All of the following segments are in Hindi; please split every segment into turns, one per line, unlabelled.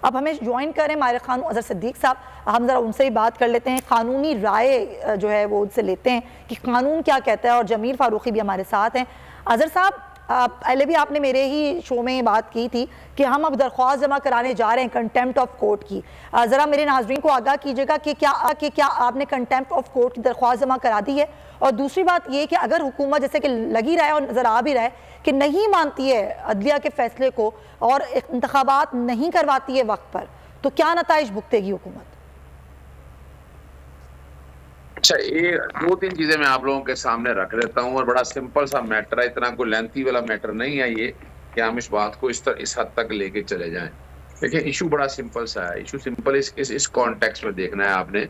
अब हमें ज्वाइन करें माहिर क़ानून अज़हर सिद्दीक साहब, हम ज़रा उनसे ही बात कर लेते हैं, कानूनी राय जो है वो उनसे लेते हैं कि कानून क्या कहता है। और जमील फारूकी भी हमारे साथ हैं। अज़हर साहब, पहले भी आपने मेरे ही शो में बात की थी कि हम अब दरख्वास्त जमा कराने जा रहे हैं कंटेम्प्ट ऑफ कोर्ट की। ज़रा मेरे नाज़रीन को आगाह कीजिएगा कि क्या आपने कंटेम्प्ट ऑफ कोर्ट की दरख्वास्त जमा करा दी है। और दूसरी बात ये कि अगर हुकूमत जैसे कि लगी रहा है और नज़र आ भी रहा है कि नहीं मानती है अदलिया के फैसले को और इंतखाबात नहीं करवाती है वक्त पर, तो क्या नताइज भुगतेगी हुकूमत?
अच्छा, ये दो तीन चीजें मैं आप लोगों के सामने रख लेता हूँ और बड़ा सिंपल सा मैटर है, इतना कोई लेंथी वाला मैटर नहीं है ये कि हम इस बात को इस हद तक लेके चले जाएं। देखिए, इशू बड़ा सिंपल सा है। इशू सिंपल इस कॉन्टेक्स्ट में देखना है आपने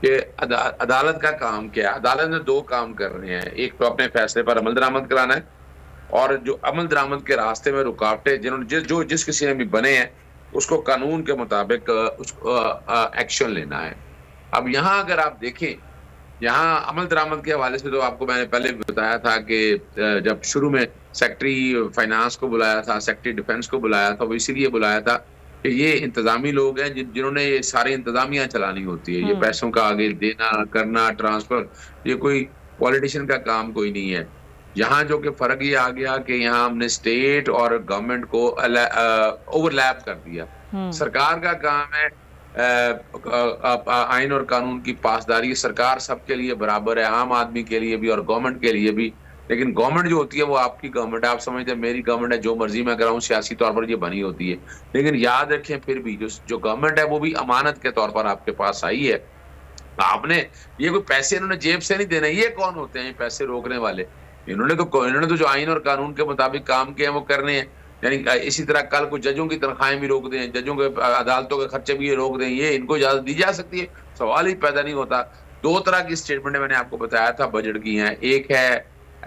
कि अदालत का काम क्या है। अदालत ने दो काम कर रहे हैं, एक तो अपने फैसले पर अमल दरामद कराना है और जो अमल दरामद के रास्ते में रुकावटें जिन्होंने जिस किसी ने भी बने हैं उसको कानून के मुताबिक एक्शन लेना है। अब यहाँ अगर आप देखें, यहाँ अमल दरामद के हवाले से तो आपको मैंने पहले भी बताया था कि जब शुरू में सेक्रेटरी फाइनेंस को बुलाया था, सेक्रेटरी डिफेंस को बुलाया था, वो इसीलिए बुलाया था कि ये इंतजामी लोग हैं जिन्होंने ये सारी इंतजामियां चलानी होती है। ये पैसों का आगे देना करना, ट्रांसफर, ये कोई पॉलिटिशियन का काम कोई नहीं है। यहाँ जो कि फर्क ये आ गया कि यहाँ हमने स्टेट और गवर्नमेंट को ओवरलैप कर दिया। सरकार का काम है आइन और कानून की पासदारी। सरकार सबके लिए बराबर है, आम आदमी के लिए भी और गवर्नमेंट के लिए भी। लेकिन गवर्नमेंट जो होती है वो आपकी गवर्नमेंट है, आप समझते हैं मेरी गवर्नमेंट है, जो मर्जी मैं कराऊं, सियासी तौर पर ये बनी होती है। लेकिन याद रखें फिर भी जो गवर्नमेंट है वो भी अमानत के तौर पर आपके पास आई है। आपने ये कोई पैसे इन्होंने जेब से नहीं देना। ये कौन होते हैं ये पैसे रोकने वाले? इन्होंने तो जो आइन और कानून के मुताबिक काम किया है वो करने हैं। यानी इसी तरह कल को जजों की तनख्वाहें भी रोक दें, जजों के अदालतों के खर्चे भी ये रोक दें, ये इनको इजाजत दी जा सकती है? सवाल ही पैदा नहीं होता। दो तरह की स्टेटमेंट मैंने आपको बताया था बजट की हैं, एक है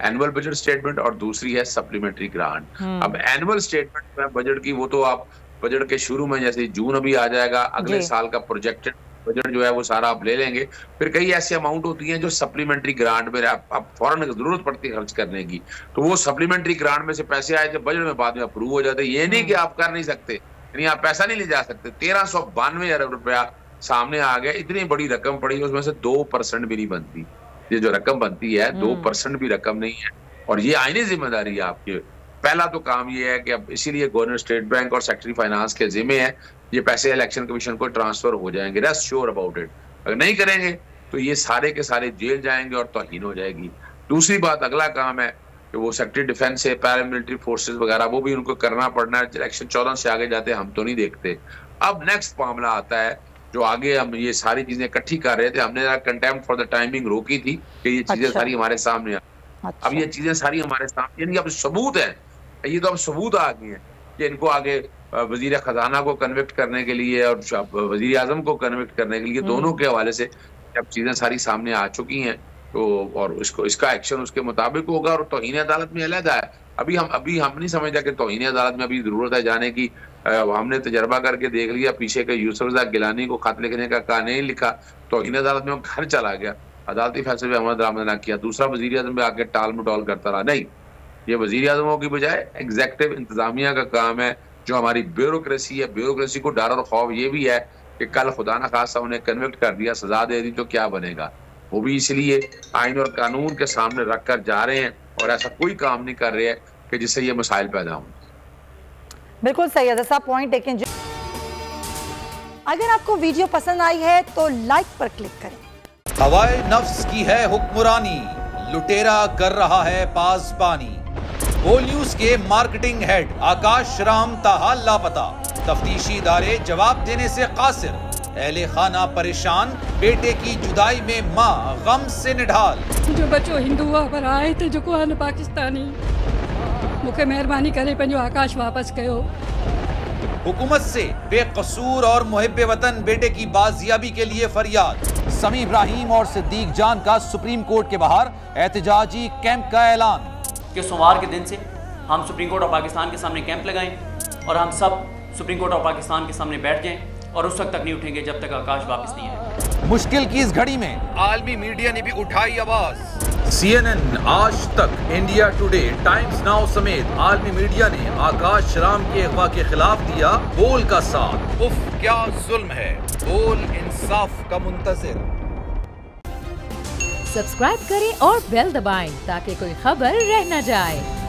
एनुअल बजट स्टेटमेंट और दूसरी है सप्लीमेंट्री ग्रांट। अब एनुअल स्टेटमेंट में बजट की वो तो आप बजट के शुरू में, जैसे जून अभी आ जाएगा, अगले साल का प्रोजेक्टेड बजट जो है वो सारा आप ले लेंगे। फिर कई ऐसी अमाउंट होती हैं जो सप्लीमेंट्री ग्रांट में आप फौरन जरूरत पड़ती है खर्च करने की, तो वो सप्लीमेंट्री ग्रांट में से पैसे आए थे बजट में, बाद में अप्रूव हो जाते। ये नहीं कि आप कर नहीं सकते, यानी आप पैसा नहीं ले जा सकते। 1392 अरब रुपया सामने आ गया, इतनी बड़ी रकम पड़ी, उसमें से 2% भी नहीं बनती। ये जो रकम बनती है 2% भी रकम नहीं है और ये आईनी जिम्मेदारी है आपकी। पहला तो काम ये है कि अब इसीलिए गवर्नर स्टेट बैंक और सेक्रेटरी फाइनेंस के जिम्मे है ये पैसे इलेक्शन कमीशन को ट्रांसफर हो जाएंगे। Rest sure about it. अगर नहीं करेंगे तो ये सारे के सारे जेल जाएंगे और तौहीन हो जाएगी। दूसरी बात, अगला काम है कि वो सेक्रेटरी डिफेंस है, पैरामिलिट्री फोर्सेस वगैरह, वो भी उनको करना पड़ना है। इलेक्शन 14 से आगे जाते हम तो नहीं देखते। अब नेक्स्ट मामला आता है जो आगे हम ये सारी चीजें इकट्ठी कर रहे थे, हमने कंटेम्प्ट फॉर द टाइमिंग रोकी थी कि ये चीजें सारी हमारे सामने आ। अब ये चीजें सारी हमारे सामने, यानी अब सबूत है, ये तो अब सबूत आ गए हैं कि इनको आगे वजीर खजाना को कन्विक्ट करने के लिए और वजीर आजम को कन्विक्ट करने के लिए, दोनों के हवाले से जब चीजें सारी सामने आ चुकी हैं तो और इसका एक्शन उसके मुताबिक होगा। और तौहीन अदालत में अलग है। अभी हम नहीं समझते कि तौहीन अदालत में अभी जरूरत है जाने की। हमने तजर्बा करके देख लिया, पीछे के यूसुफ रज़ा गिलानी को खत लिखने का कहा, नहीं लिखा, तौहीन अदालत में वो घर चला गया, अदालती फैसले पे अमल दरामद न किया। दूसरा वजीर आजम पे आके टाल मटोल करता रहा। नहीं, ये वजीर आजमों की बजाय एग्जेक्टिव इंतजामिया का काम है। जो हमारी ब्यूरोक्रेसी है, ब्यूरोक्रेसी को डर और खौफ ये भी है कि कल खुदा न खासा उन्हें कन्विक्ट कर दिया, सजा दे दी तो क्या बनेगा। वो भी इसलिए आइन और कानून के सामने रख कर जा रहे हैं और ऐसा कोई काम नहीं कर रहे हैं कि जिससे ये मसाइल पैदा हों।
बिल्कुल सही है साहब पॉइंट। लेकिन अगर आपको वीडियो पसंद आई है तो लाइक पर क्लिक करें।
हवाए नफ्स की है हुक्मरानी, लुटेरा कर रहा है पासबानी। बोल न्यूज के मार्केटिंग हेड आकाश राम ताहा लापता, तफ्तीशी इदारे जवाब देने से कासिर, अहले खाना परेशान, बेटे की जुदाई में माँ गम से निढाल।
जो बच्चो हिंदू पर आए थे जो को पाकिस्तानी, मुझे मेहरबानी करे पंहिंजो आकाश वापस कयो।
हुकूमत से बेकसूर और मुहिब्बे वतन बेटे की बाजियाबी के लिए फरियाद। समी इब्राहिम और सिद्दीक जान का सुप्रीम कोर्ट के बाहर एहतजाजी कैंप का ऐलान
कि सोमवार के दिन से हम सुप्रीम कोर्ट ऑफ पाकिस्तान के सामने कैंप लगाएं और हम सब सुप्रीम कोर्ट ऑफ पाकिस्तान के सामने बैठ जाएं और उस वक्त तक नहीं उठेंगे जब तक आकाश वापस नहीं आए।
मुश्किल की इस घड़ी में आलमी मीडिया ने भी उठाई आवाज। CNN, आज तक, इंडिया टुडे, टाइम्स नाउ समेत आलमी मीडिया ने आकाश राम के अगवा के खिलाफ दिया बोल का साथ। उफ क्या जुल्म है, बोल इंसाफ का मुंतजिर।
सब्सक्राइब करें और बेल दबाएं ताकि कोई खबर रह न जाए।